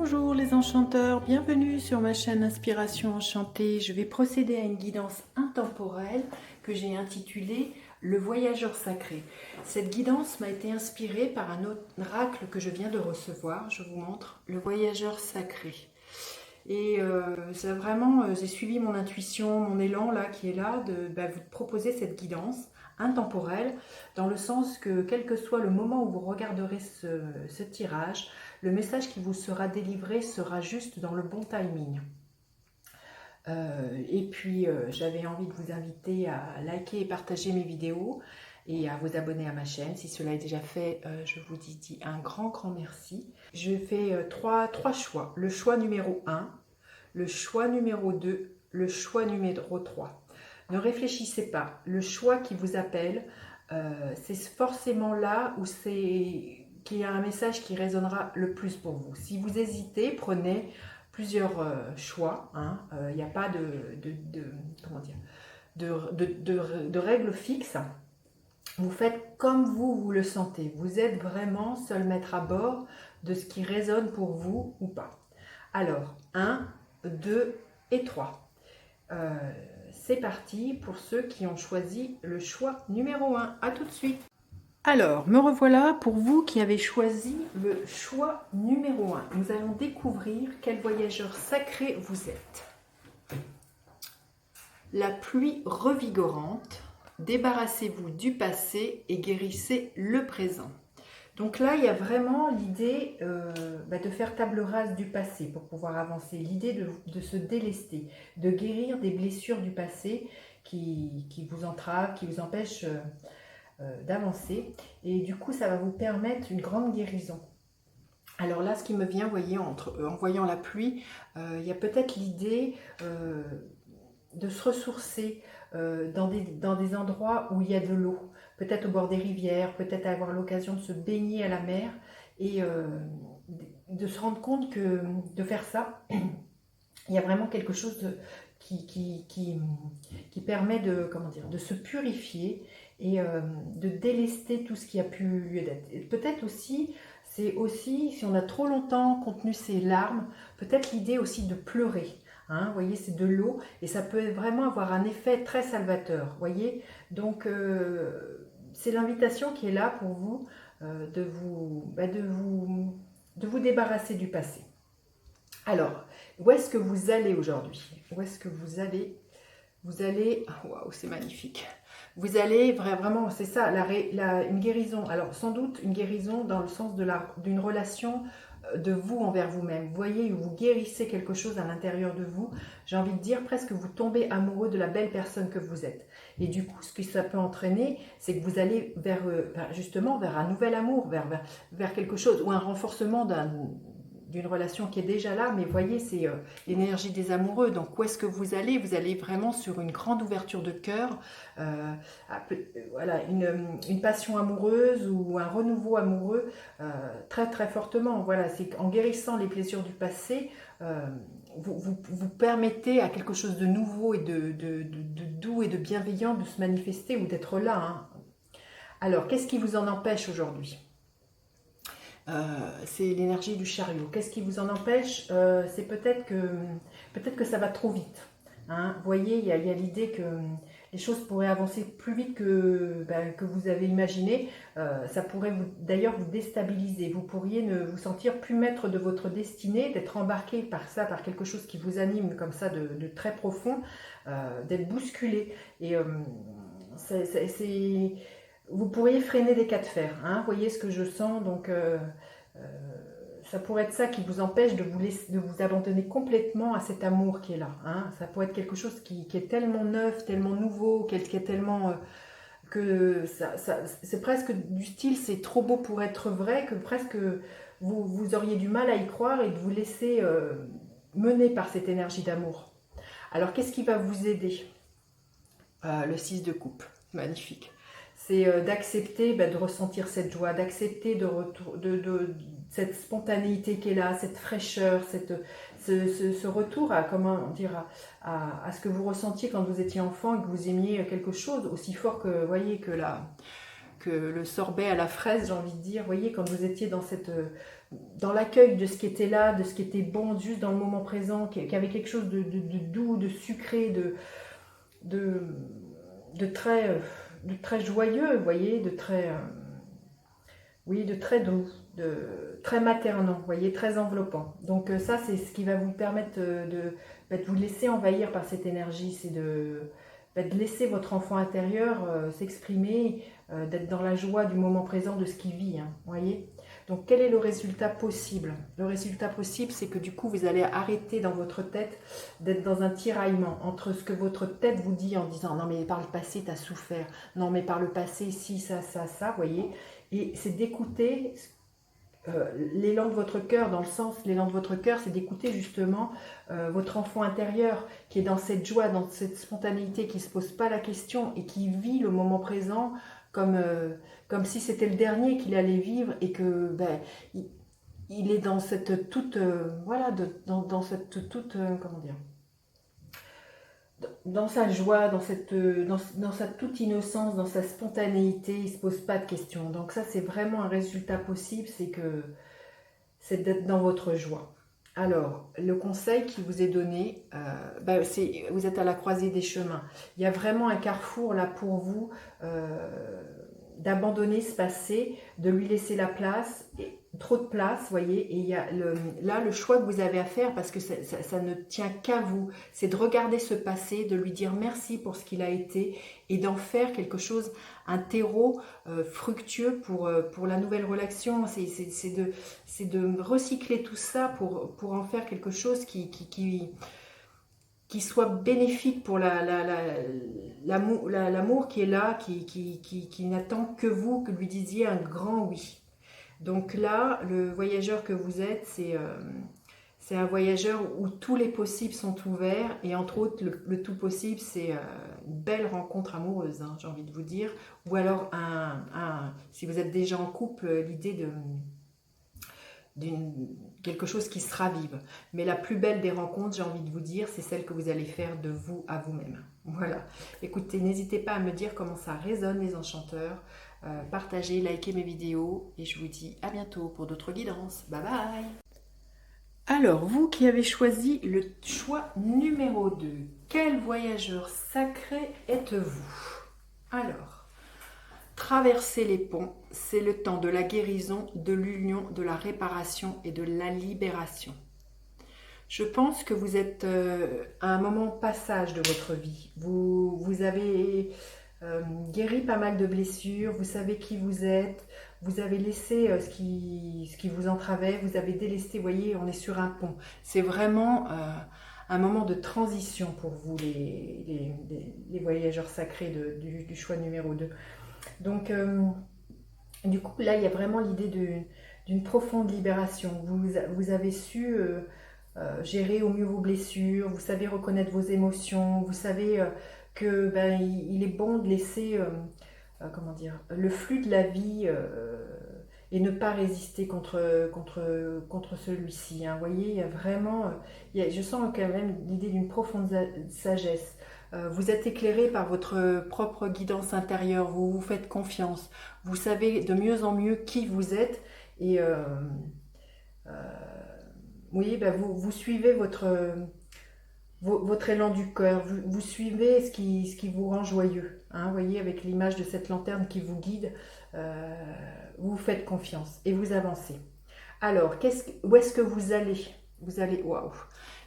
Bonjour les enchanteurs, bienvenue sur ma chaîne Inspiration Enchantée. Je vais procéder à une guidance intemporelle que j'ai intitulée Le Voyageur Sacré. Cette guidance m'a été inspirée par un oracle que je viens de recevoir. Je vous montre Le Voyageur Sacré. Et ça vraiment, j'ai suivi mon intuition, mon élan là qui est là de vous proposer cette guidance intemporelle, dans le sens que quel que soit le moment où vous regarderez ce tirage, le message qui vous sera délivré sera juste dans le bon timing. Et puis j'avais envie de vous inviter à liker et partager mes vidéos et à vous abonner à ma chaîne. Si cela est déjà fait, je vous dis un grand merci. Je fais trois choix. Le choix numéro 1, le choix numéro 2, le choix numéro 3. Ne réfléchissez pas. Le choix qui vous appelle, c'est forcément là où qu'il y a un message qui résonnera le plus pour vous. Si vous hésitez, prenez plusieurs choix. Il n'y a pas comment dire, de règles fixes. Vous faites comme vous le sentez. Vous êtes vraiment seul maître à bord de ce qui résonne pour vous ou pas. Alors, 1, 2 et 3. C'est parti pour ceux qui ont choisi le choix numéro 1. À tout de suite. Alors, me revoilà pour vous qui avez choisi le choix numéro 1. Nous allons découvrir quel voyageur sacré vous êtes. La pluie revigorante, débarrassez-vous du passé et guérissez le présent. Donc là, il y a vraiment l'idée de faire table rase du passé pour pouvoir avancer. L'idée de se délester, de guérir des blessures du passé qui vous entravent, qui vous empêchent d'avancer. Et du coup, ça va vous permettre une grande guérison. Alors là, ce qui me vient, vous voyez, en voyant la pluie, il y a peut-être l'idée de se ressourcer dans des endroits où il y a de l'eau. Peut-être au bord des rivières, peut-être avoir l'occasion de se baigner à la mer et de se rendre compte que de faire ça, il y a vraiment quelque chose qui permet de se purifier et de délester tout ce qui a pu lieu d'être. Peut-être aussi, c'est aussi, si on a trop longtemps contenu ses larmes, peut-être l'idée aussi de pleurer. Vous voyez, c'est de l'eau et ça peut vraiment avoir un effet très salvateur. Voyez, donc c'est l'invitation qui est là pour vous de vous débarrasser du passé. Alors, où est-ce que vous allez aujourd'hui? Où est-ce que vous allez? Vous allez, waouh, c'est magnifique. Vous allez vraiment, c'est ça, une guérison. Alors, sans doute une guérison dans le sens d'une relation de vous envers vous-même. Vous voyez, vous guérissez quelque chose à l'intérieur de vous. J'ai envie de dire presque vous tombez amoureux de la belle personne que vous êtes. Et du coup, ce que ça peut entraîner, c'est que vous allez justement vers un nouvel amour, vers quelque chose, ou un renforcement d'une relation qui est déjà là, mais voyez, c'est l'énergie des amoureux. Donc, où est-ce que vous allez? Vous allez vraiment sur une grande ouverture de cœur, voilà, une passion amoureuse ou un renouveau amoureux très très fortement. Voilà, c'est qu'en guérissant les blessures du passé, vous permettez à quelque chose de nouveau et de doux et de bienveillant de se manifester ou d'être là. Alors, qu'est-ce qui vous en empêche aujourd'hui? C'est l'énergie du chariot. Qu'est-ce qui vous en empêche? C'est peut-être que ça va trop vite. Vous voyez, il y a l'idée que les choses pourraient avancer plus vite que vous avez imaginé. Ça pourrait d'ailleurs vous déstabiliser. Vous pourriez ne vous sentir plus maître de votre destinée, d'être embarqué par quelque chose qui vous anime comme ça de très profond, d'être bousculé. Et vous pourriez freiner des cas de fer. Vous voyez ce que je sens, donc ça pourrait être ça qui vous empêche de vous abandonner complètement à cet amour qui est là. Ça pourrait être quelque chose qui est tellement neuf, tellement nouveau, qui est tellement que c'est presque du style c'est trop beau pour être vrai, que presque vous auriez du mal à y croire et de vous laisser mener par cette énergie d'amour. Alors qu'est-ce qui va vous aider? Le 6 de coupe, magnifique. C'est d'accepter de ressentir cette joie, d'accepter cette spontanéité qui est là, cette fraîcheur, ce retour à, comment dire, à ce que vous ressentiez quand vous étiez enfant et que vous aimiez quelque chose aussi fort que, voyez, que le sorbet à la fraise, j'ai envie de dire, voyez, quand vous étiez dans dans l'accueil de ce qui était là, de ce qui était bon, juste dans le moment présent, qui avait quelque chose de doux, de sucré, de très joyeux, vous voyez, oui, de très doux, de très maternant, vous voyez, très enveloppant. Donc ça, c'est ce qui va vous permettre de vous laisser envahir par cette énergie, c'est de laisser votre enfant intérieur s'exprimer, d'être dans la joie du moment présent de ce qu'il vit, hein, vous voyez. Donc quel est le résultat possible? Le résultat possible, c'est que du coup, vous allez arrêter dans votre tête d'être dans un tiraillement entre ce que votre tête vous dit en disant « Non mais par le passé, tu as souffert. Non mais par le passé, si, ça, vous voyez. Et c'est d'écouter l'élan de votre cœur, dans le sens, l'élan de votre cœur, c'est d'écouter justement votre enfant intérieur qui est dans cette joie, dans cette spontanéité, qui ne se pose pas la question et qui vit le moment présent comme si c'était le dernier qu'il allait vivre et que il est dans cette toute, voilà, dans cette toute, comment dire, dans sa joie, dans sa toute innocence, dans sa spontanéité, il ne se pose pas de questions. Donc ça, c'est vraiment un résultat possible, c'est d'être dans votre joie. Alors, le conseil qui vous est donné, vous êtes à la croisée des chemins. Il y a vraiment un carrefour là pour vous, d'abandonner ce passé, de lui laisser la place, trop de place, vous voyez, et il y a là le choix que vous avez à faire, parce que ça ne tient qu'à vous, c'est de regarder ce passé, de lui dire merci pour ce qu'il a été, et d'en faire quelque chose, un terreau fructueux pour la nouvelle relation, c'est de recycler tout ça pour en faire quelque chose qui soit bénéfique pour l'amour qui est là, qui n'attend que vous, que lui disiez un grand oui. Donc là, le voyageur que vous êtes, c'est un voyageur où tous les possibles sont ouverts, et entre autres, le tout possible, c'est une belle rencontre amoureuse, hein, j'ai envie de vous dire, ou alors, si vous êtes déjà en couple, l'idée quelque chose qui se ravive. Mais la plus belle des rencontres, j'ai envie de vous dire, c'est celle que vous allez faire de vous à vous-même. Voilà. Écoutez, n'hésitez pas à me dire comment ça résonne, les enchanteurs. Partagez, likez mes vidéos, et je vous dis à bientôt pour d'autres guidances. Bye bye. Alors, vous qui avez choisi le choix numéro 2, quel voyageur sacré êtes-vous? Alors, traverser les ponts, c'est le temps de la guérison, de l'union, de la réparation et de la libération. Je pense que vous êtes à un moment passage de votre vie. Vous avez guéri pas mal de blessures, vous savez qui vous êtes, vous avez laissé ce qui vous entravait, vous avez délesté, vous voyez, on est sur un pont. C'est vraiment un moment de transition pour vous, les voyageurs sacrés du choix numéro 2. Donc, du coup, là, il y a vraiment l'idée d'une profonde libération. Vous avez su gérer au mieux vos blessures, vous savez reconnaître vos émotions, vous savez que il est bon de laisser comment dire, le flux de la vie et ne pas résister contre celui-ci. Hein. Vous voyez, il y a vraiment, je sens quand même l'idée d'une profonde sagesse. Vous êtes éclairé par votre propre guidance intérieure, vous vous faites confiance, vous savez de mieux en mieux qui vous êtes, et oui, vous suivez votre élan du cœur, vous suivez ce qui vous rend joyeux. Hein, vous voyez, avec l'image de cette lanterne qui vous guide, vous vous faites confiance et vous avancez. Alors, où est-ce que vous allez? Vous allez, waouh,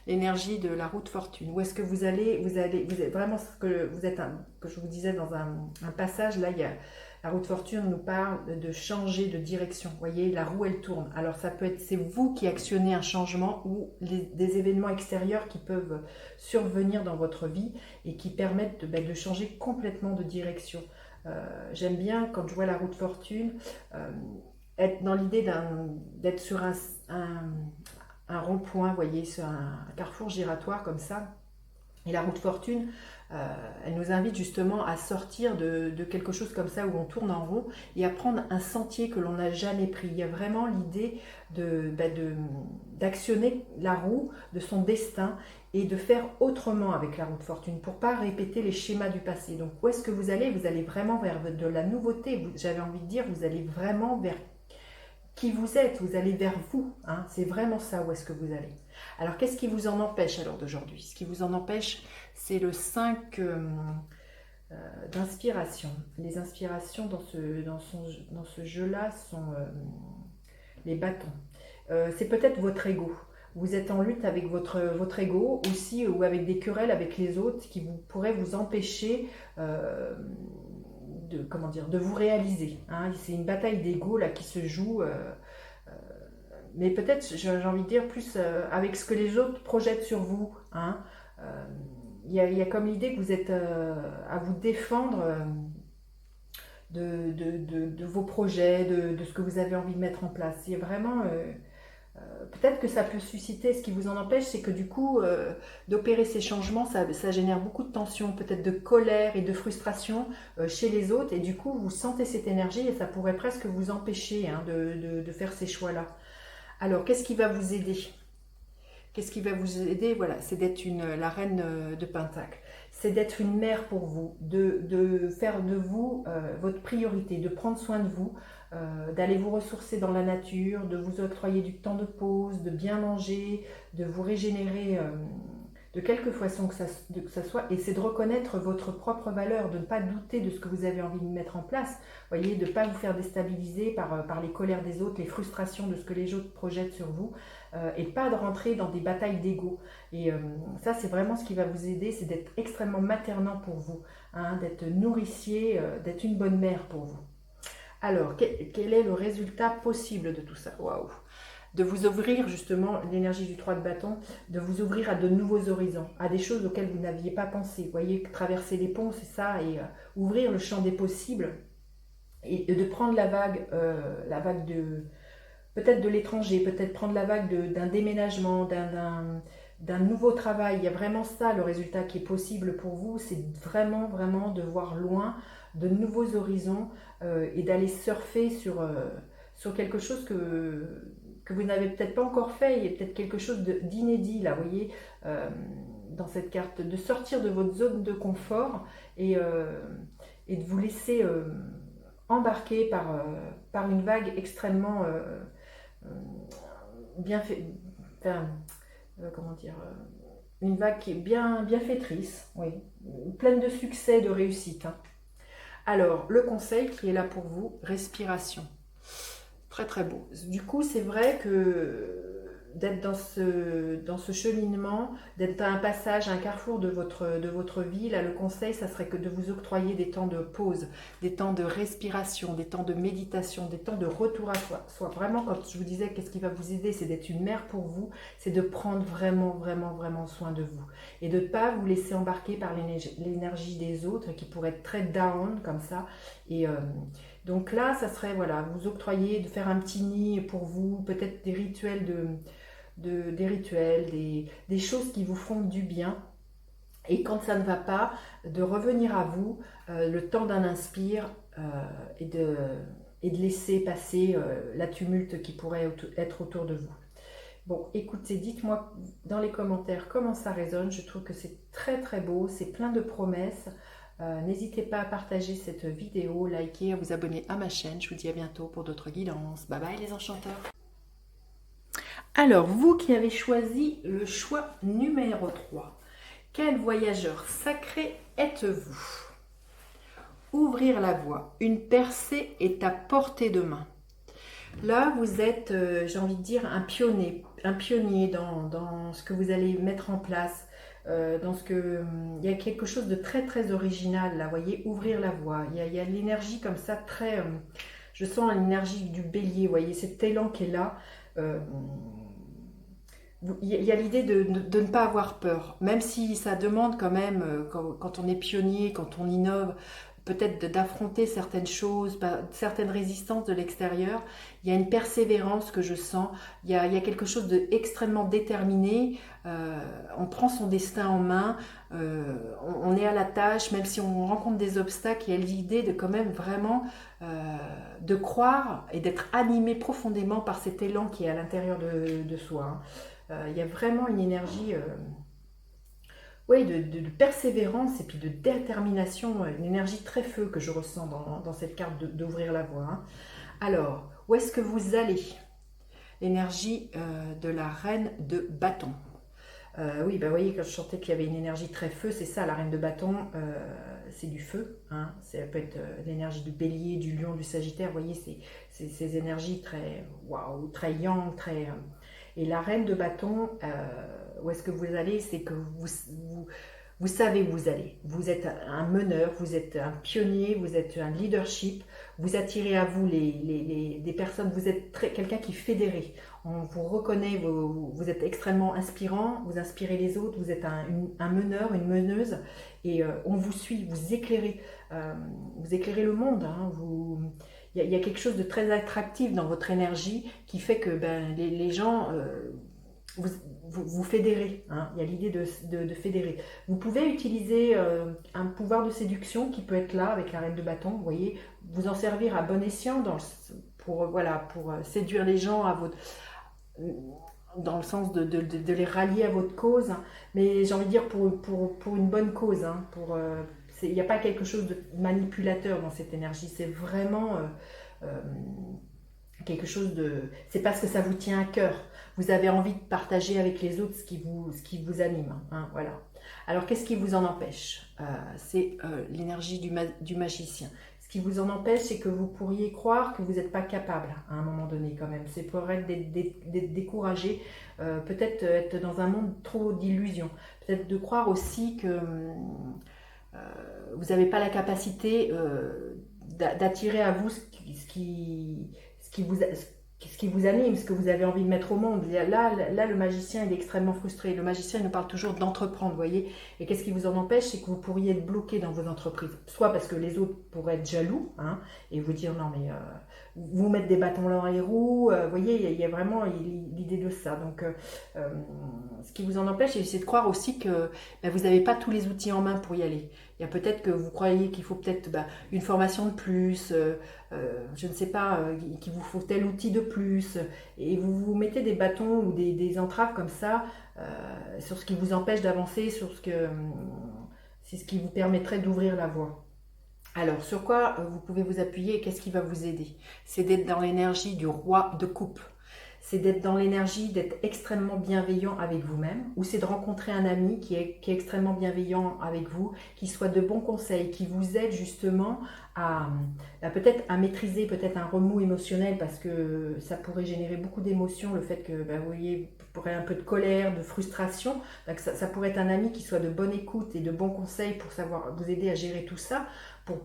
l'énergie de la route fortune. Où est-ce que vous allez? Vous êtes vraiment ce que vous êtes, que je vous disais dans un passage, là, il y a la route fortune nous parle de changer de direction. Vous voyez, la roue, elle tourne. Alors, ça peut être, c'est vous qui actionnez un changement ou des événements extérieurs qui peuvent survenir dans votre vie et qui permettent de changer complètement de direction. J'aime bien, quand je vois la route fortune, être dans l'idée d'être sur un rond-point, vous voyez, sur un carrefour giratoire comme ça. Et la route fortune, elle nous invite justement à sortir de quelque chose comme ça où on tourne en rond et à prendre un sentier que l'on n'a jamais pris. Il y a vraiment l'idée d'actionner la roue de son destin et de faire autrement avec la route fortune pour ne pas répéter les schémas du passé. Donc où est-ce que vous allez? Vous allez vraiment vers de la nouveauté. J'avais envie de dire, vous allez vraiment vers qui vous êtes, vous allez vers vous, hein, c'est vraiment ça où est-ce que vous allez. Alors qu'est-ce qui vous en empêche alors d'aujourd'hui? Ce qui vous en empêche, c'est le 5 d'inspiration. Les inspirations dans ce jeu-là sont les bâtons. C'est peut-être votre ego. Vous êtes en lutte avec votre ego aussi, ou avec des querelles avec les autres qui pourraient vous empêcher de vous réaliser. Hein. C'est une bataille d'ego là qui se joue, mais peut-être, j'ai envie de dire, plus avec ce que les autres projettent sur vous. Hein. Il y a comme l'idée que vous êtes à vous défendre de vos projets, de ce que vous avez envie de mettre en place. Il y a vraiment... peut-être que ça peut susciter, ce qui vous en empêche, c'est que du coup, d'opérer ces changements, ça génère beaucoup de tension, peut-être de colère et de frustration chez les autres, et du coup, vous sentez cette énergie et ça pourrait presque vous empêcher hein, de faire ces choix-là. Alors, qu'est-ce qui va vous aider? Qu'est-ce qui va vous aider? Voilà, c'est d'être la reine de Pentacle. C'est d'être une mère pour vous, de faire de vous votre priorité, de prendre soin de vous, d'aller vous ressourcer dans la nature, de vous octroyer du temps de pause, de bien manger, de vous régénérer de quelque façon que ça soit. Et c'est de reconnaître votre propre valeur, de ne pas douter de ce que vous avez envie de mettre en place. Voyez, de ne pas vous faire déstabiliser par les colères des autres, les frustrations de ce que les autres projettent sur vous. Et pas de rentrer dans des batailles d'ego. Et ça, c'est vraiment ce qui va vous aider, c'est d'être extrêmement maternant pour vous, hein, d'être nourricier, d'être une bonne mère pour vous. Alors, quel est le résultat possible de tout ça? Waouh! De vous ouvrir justement, l'énergie du 3 de bâton, de vous ouvrir à de nouveaux horizons, à des choses auxquelles vous n'aviez pas pensé. Vous voyez, traverser les ponts, c'est ça, et ouvrir le champ des possibles, et de prendre la vague de... peut-être de l'étranger, peut-être prendre la vague d'un déménagement, d'un nouveau travail. Il y a vraiment ça, le résultat qui est possible pour vous, c'est vraiment, vraiment de voir loin, de nouveaux horizons et d'aller surfer sur quelque chose que vous n'avez peut-être pas encore fait. Il y a peut-être quelque chose d'inédit là, vous voyez, dans cette carte, de sortir de votre zone de confort et de vous laisser embarquer par une vague extrêmement... bien fait, enfin, comment dire, une vague qui est bien bienfaitrice, oui, pleine de succès, de réussite. Hein. Alors, le conseil qui est là pour vous, respiration. Très très beau. Du coup, c'est vrai que d'être dans ce cheminement, d'être à un passage, un carrefour de votre vie, là, le conseil, ça serait que de vous octroyer des temps de pause, des temps de respiration, des temps de méditation, des temps de retour à soi. Soit vraiment, quand je vous disais, qu'est-ce qui va vous aider, c'est d'être une mère pour vous, c'est de prendre vraiment, vraiment, vraiment soin de vous. Et de ne pas vous laisser embarquer par l'énergie des autres qui pourrait être très down, comme ça. Et... donc là, ça serait, voilà, vous octroyer, de faire un petit nid pour vous, peut-être des rituels des choses qui vous font du bien. Et quand ça ne va pas, de revenir à vous, le temps d'un inspire et de laisser passer la tumulte qui pourrait être autour de vous. Bon, écoutez, dites-moi dans les commentaires comment ça résonne. Je trouve que c'est très très beau, c'est plein de promesses. N'hésitez pas à partager cette vidéo, liker, à vous abonner à ma chaîne. Je vous dis à bientôt pour d'autres guidances. Bye bye les enchanteurs. Alors, vous qui avez choisi le choix numéro 3, quel voyageur sacré êtes-vous? Ouvrir la voie. Une percée est à portée de main. Là, vous êtes, j'ai envie de dire, un pionnier dans ce que vous allez mettre en place. Il y a quelque chose de très très original là, vous voyez, ouvrir la voie. Il y a l'énergie comme ça, très, je sens l'énergie du bélier, vous voyez, cet élan qui est là. Il y a l'idée de ne pas avoir peur, même si ça demande quand même, quand on est pionnier, quand on innove, peut-être d'affronter certaines choses, certaines résistances de l'extérieur. Il y a une persévérance que je sens, il y a quelque chose d'extrêmement déterminé, on prend son destin en main, on est à la tâche, même si on rencontre des obstacles, il y a l'idée de quand même vraiment de croire et d'être animé profondément par cet élan qui est à l'intérieur de soi. Hein. Il y a vraiment une énergie oui, de persévérance et puis de détermination, une énergie très feu que je ressens dans cette carte d'ouvrir la voie. Hein. Alors, Où est-ce que vous allez? L'énergie de la reine de bâton. Oui, bah, vous voyez, quand je sentais qu'il y avait une énergie très feu, c'est ça, la reine de bâton, c'est du feu. Hein. Ça peut être l'énergie du bélier, du lion, du sagittaire. Vous voyez, c'est ces énergies très, waouh, très yang, très... Et la reine de bâton, où est-ce que vous allez? C'est que vous savez où vous allez. Vous êtes un meneur, vous êtes un pionnier, vous êtes un leadership. Vous attirez à vous des personnes, vous êtes quelqu'un qui fédéré. On vous reconnaît, vous êtes extrêmement inspirant, vous inspirez les autres, vous êtes un meneur, une meneuse, et on vous suit, vous éclairez le monde. Hein, il y a quelque chose de très attractif dans votre énergie qui fait que ben, les gens vous, vous fédérez. Hein, il y a l'idée de fédérer. Vous pouvez utiliser un pouvoir de séduction qui peut être là avec la reine de bâton, vous voyez, vous en servir à bon escient pour séduire les gens dans le sens de les rallier à votre cause, mais j'ai envie de dire pour une bonne cause. Hein, il n'y a pas quelque chose de manipulateur dans cette énergie, c'est vraiment quelque chose de... C'est parce que ça vous tient à cœur. Vous avez envie de partager avec les autres ce qui vous anime. Hein, voilà. Alors, qu'est-ce qui vous en empêche? C'est l'énergie du magicien. Ce qui vous en empêche, c'est que vous pourriez croire que vous n'êtes pas capable à un moment donné quand même. C'est pour être découragé, peut-être être dans un monde trop d'illusions. Peut-être de croire aussi que vous n'avez pas la capacité d'attirer à vous ce qui vous anime, ce que vous avez envie de mettre au monde. Là, le magicien, il est extrêmement frustré. Le magicien, il nous parle toujours d'entreprendre, vous voyez. Et qu'est-ce qui vous en empêche? C'est que vous pourriez être bloqué dans vos entreprises. Soit parce que les autres pourraient être jaloux, hein, et vous dire, non, mais vous mettre des bâtons dans les roues. Vous voyez, il y a vraiment l'idée de ça. Donc, ce qui vous en empêche, c'est de croire aussi que ben, vous n'avez pas tous les outils en main pour y aller. Il y a peut-être que vous croyez qu'il faut peut-être une formation de plus, je ne sais pas, qu'il vous faut tel outil de plus, et vous vous mettez des bâtons ou des entraves comme ça sur ce qui vous empêche d'avancer, c'est ce qui vous permettrait d'ouvrir la voie. Alors, sur quoi vous pouvez vous appuyer et qu'est-ce qui va vous aider? C'est d'être dans l'énergie du roi de coupe. C'est d'être dans l'énergie, d'être extrêmement bienveillant avec vous-même, ou c'est de rencontrer un ami qui est extrêmement bienveillant avec vous, qui soit de bons conseils, qui vous aide justement à peut-être à maîtriser peut-être un remous émotionnel, parce que ça pourrait générer beaucoup d'émotions, le fait que, vous voyez, vous pourrez un peu de colère, de frustration. Donc ça pourrait être un ami qui soit de bonne écoute et de bons conseils pour savoir vous aider à gérer tout ça, pour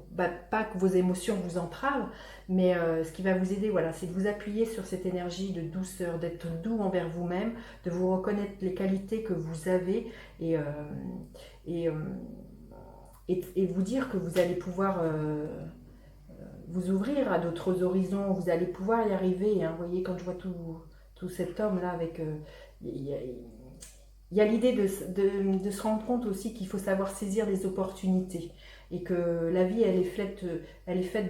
pas que vos émotions vous entravent. Mais ce qui va vous aider, voilà, c'est de vous appuyer sur cette énergie de douceur, d'être doux envers vous-même, de vous reconnaître les qualités que vous avez et vous dire que vous allez pouvoir vous ouvrir à d'autres horizons, vous allez pouvoir y arriver. Hein. Vous voyez, quand je vois tout cet homme-là avec... il y a l'idée de se rendre compte aussi qu'il faut savoir saisir les opportunités et que la vie, elle est faite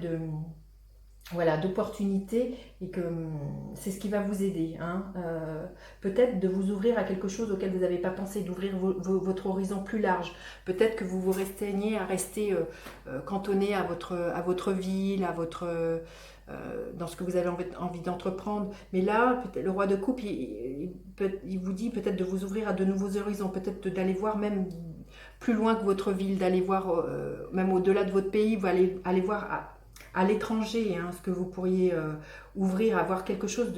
de... Voilà, d'opportunités et que c'est ce qui va vous aider. Hein. Peut-être de vous ouvrir à quelque chose auquel vous n'avez pas pensé, d'ouvrir votre horizon plus large. Peut-être que vous vous restreignez à rester cantonné à votre ville, dans ce que vous avez envie d'entreprendre. Mais là, le roi de coupe, il vous dit peut-être de vous ouvrir à de nouveaux horizons, peut-être d'aller voir même plus loin que votre ville, d'aller voir même au-delà de votre pays, vous allez aller voir à l'étranger, hein, ce que vous pourriez ouvrir, avoir quelque chose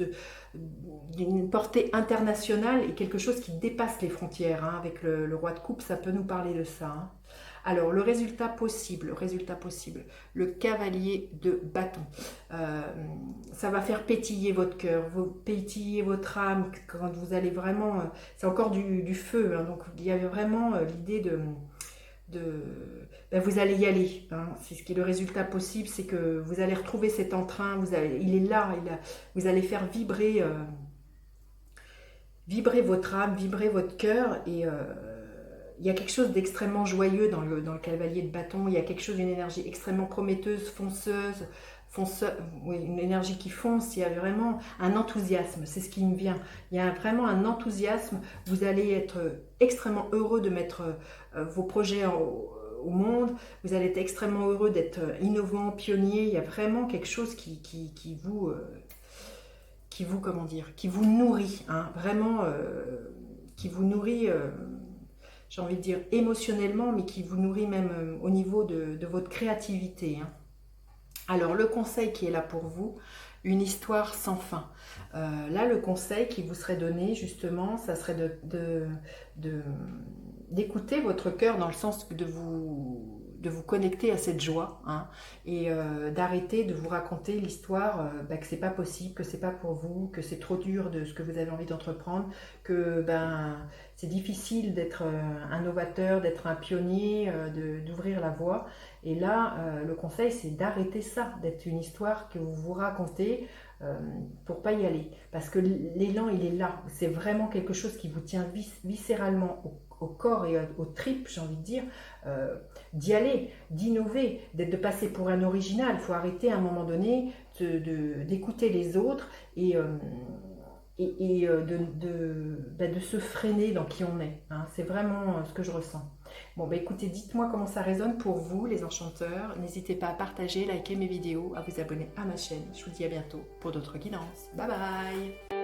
d'une portée internationale et quelque chose qui dépasse les frontières. Hein, avec le roi de coupe, ça peut nous parler de ça. Hein. Alors, le résultat possible, le cavalier de bâton. Ça va faire pétiller votre cœur, pétiller votre âme, quand vous allez vraiment... c'est encore du feu, hein, donc il y avait vraiment l'idée vous allez y aller. Hein. C'est ce qui est le résultat possible, c'est que vous allez retrouver cet entrain, il est là, vous allez faire vibrer votre âme, vibrer votre cœur, et il y a quelque chose d'extrêmement joyeux dans le cavalier de bâton, il y a quelque chose d'une énergie extrêmement prometteuse, fonceuse, oui, une énergie qui fonce, il y a vraiment un enthousiasme, c'est ce qui me vient. Il y a vraiment un enthousiasme, vous allez être extrêmement heureux de mettre vos projets au monde, vous allez être extrêmement heureux d'être innovant, pionnier, il y a vraiment quelque chose qui vous... comment dire, qui vous nourrit, hein, vraiment, qui vous nourrit, j'ai envie de dire émotionnellement, mais qui vous nourrit même au niveau de votre créativité, hein. Alors le conseil qui est là pour vous, une histoire sans fin. Là, le conseil qui vous serait donné, justement, ça serait d'écouter votre cœur dans le sens de vous connecter à cette joie, hein, et d'arrêter de vous raconter l'histoire que c'est pas possible, que c'est pas pour vous, que c'est trop dur de ce que vous avez envie d'entreprendre, que c'est difficile d'être un novateur, d'être un pionnier, d'ouvrir la voie. Et là, le conseil, c'est d'arrêter ça, d'être une histoire que vous vous racontez pour pas y aller. Parce que l'élan, il est là. C'est vraiment quelque chose qui vous tient viscéralement au corps et aux tripes, j'ai envie de dire, d'y aller, d'innover, de passer pour un original. Il faut arrêter à un moment donné d'écouter les autres et de se freiner dans qui on est, hein. C'est vraiment ce que je ressens. Bon, écoutez, dites-moi comment ça résonne pour vous, les enchanteurs. N'hésitez pas à partager, liker mes vidéos, à vous abonner à ma chaîne. Je vous dis à bientôt pour d'autres guidances. Bye bye!